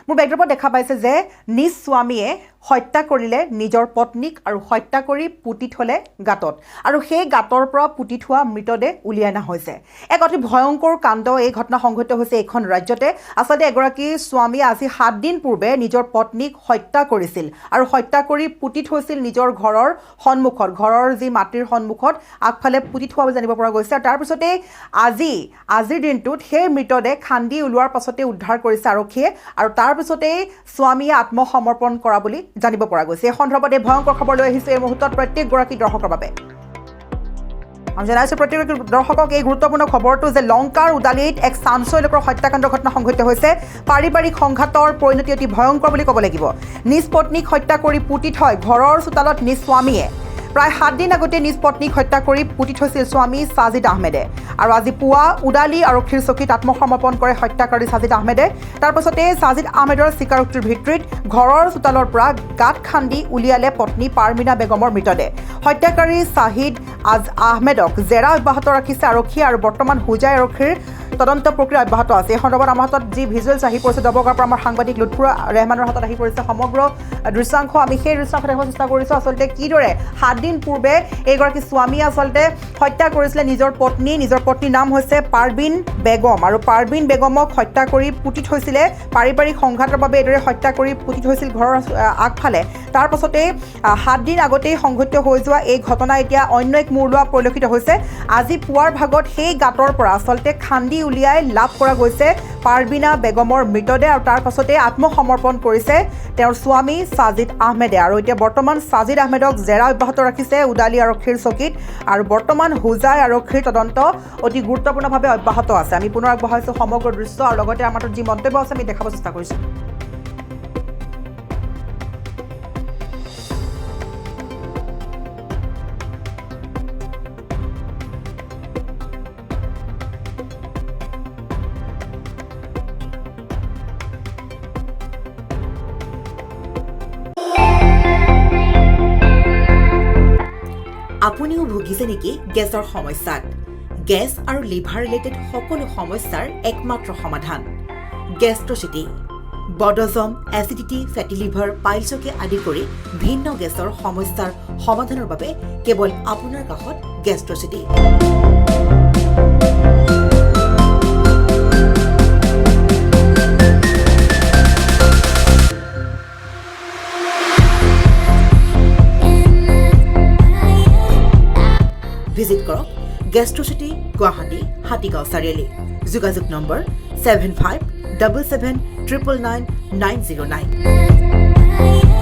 মোৰ বেকড্ৰপত দেখা পাইছে যে নিজ স্বামীয়ে হত্যা কৰিলে নিজৰ পত্নীক আৰু হত্যা কৰি পুতি থলে গাঁতত আৰু সেই গাঁতৰ পৰা পুতি থোৱা মৃতদেহ উলিয়াই অনা হৈছে এক অতি ভয়ংকৰ কাণ্ড এই ঘটনা সংঘটিত হৈছে এখন ৰাজ্যতে আচলতে এগৰাকী স্বামীয়ে আজি 7 দিন পূৰ্বে নিজৰ পত্নীক হত্যা কৰিছিল আৰু হত্যা কৰি পুতি থৈছিল নিজৰ ঘৰৰ সন্মুখত ঘৰৰ যি মাটিৰ সন্মুখত আগফালে পুতি থোৱা বুলি জানিব পৰা গৈছে আৰু তাৰ পিছতে আজিৰ দিনটোত সেই মৃতদেহ খান্দি ওলোৱাৰ পাছতে উদ্ধাৰ কৰিছে আৰক্ষীয়ে আৰু তাৰ পিছতে স্বামীয়ে আত্মসমৰ্পণ কৰা বুলি জানিব পৰা গৈছে এই সন্দৰ্ভত এই ভয়ংকৰ খবৰ লৈ আহিছে এই মুহূৰ্তত প্ৰত্যেকগৰাকী দৰ্শকৰ বাবে আমি জানাইছোঁ প্ৰত্যেকগৰাকী দৰ্শকক এই গুৰুত্বপূৰ্ণ খবৰটো যে লংকাৰ উদালিত এক চাঞ্চল্যকৰ হত্যাকাণ্ড ঘটনা সংঘটিত হৈছে পাৰিবাৰিক সংঘাতৰ পৰিণতি অতি ভয়ংকৰ বুলি ক'ব লাগিব নিজ পত্নীক হত্যা কৰি পুতি থয় ঘৰৰ চোতালত নিজ স্বামীয়ে প্ৰায় 7 দিন আগতে নিজ পত্নীক হত্যা কৰি পুতি থৈছিল স্বামী সাজিদ আহমেদে আৰু আজি পুৱা উদালি আৰক্ষীৰ চকীত আত্মসমৰ্পণ কৰে হত্যাকাৰী সাজিদ আহমেদে তাৰ পাছতে সাজিদ আহমেদৰ স্বীকাৰোক্তিৰ ভিত্তিত ঘৰৰ চোতালৰ পৰা গাঁত খান্দি উলিয়ালে পত্নী পাৰমিনা বেগমৰ মৃতদেহ হত্যাকাৰী সাহিদ আহমেদক জেৰা অব্যাহত ৰাখিছে আৰক্ষী আৰু বৰ্তমান হুজাই আৰক্ষীৰ তদন্ত প্ৰক্ৰিয়া অব্যাহত আছে এই সন্দৰ্ভত আমাৰ হাতত যি ভিজুৱেলছ আহি পৰিছে দবগাৰ পৰা আমাৰ সাংবাদিক লুৎফুৰা ৰেহমানৰ হাতত আহি পৰিছে সমগ্ৰ দৃশ্যাংশ আমি সেই দৃশ্যাংশ দেখাব চেষ্টা কৰিছোঁ আচলতে কিদৰে 7 দিন পূৰ্বে এইগৰাকী স্বামীয়ে আচলতে হত্যা কৰিছিলে নিজৰ পত্নীৰ নাম হৈছে পাৰবিন বেগম আৰু পাৰবিন বেগমক হত্যা কৰি পুতি থৈছিলে পাৰিবাৰিক সংঘাতৰ বাবে এইদৰে হত্যা কৰি পুতি থৈছিল ঘৰৰ আগফালে তাৰ পাছতে 7 দিন আগতেই সংঘটিত হৈ যোৱা এই ঘটনা এতিয়া অন্য এক মূৰ লোৱা পৰিলক্ষিত হৈছে আজি পুৱাৰ ভাগত সেই গাঁতৰ পৰা আচলতে খান্দি উলিয়াই লাভ কৰা গৈছে পাৰবিনা বেগমৰ মৃতদেহ আৰু তাৰ পাছতে আত্মসমৰ্পণ কৰিছে তেওঁৰ স্বামী সাজিদ আহমেদে আৰু এতিয়া বৰ্তমান সাজিদ আহমেদক জেৰা অব্যাহত ৰাখিছে উদালি আৰক্ষীৰ চকীত আৰু বৰ্তমান হুজাই আৰক্ষীৰ তদন্ত অতি গুৰুত্বপূৰ্ণভাৱে অব্যাহত আছে আমি পুনৰ আগবঢ়াইছোঁ সমগ্ৰ দৃশ্য আৰু লগতে আমাৰ যি মন্তব্য আছে আমি দেখাব চেষ্টা কৰিছোঁ আপুনিও ভুগিছে নেকি গেছৰ সমস্যাত গেছ আৰু লিভাৰ ৰিলেটেড সকলো সমস্যাৰ একমাত্ৰ সমাধান গেষ্ট্ৰচিটি বডজম এচিডিটি ফেটি লিভাৰ পাইলছকে আদি কৰি ভিন্ন গেছৰ সমস্যাৰ সমাধানৰ বাবে কেৱল আপোনাৰ কাষত গেষ্ট্ৰচিটি ভিজিট কৰক গেষ্ট্ৰচিটি গুৱাহাটী হাতীগাঁও চাৰিআলি যোগাযোগ নম্বৰ 7577999909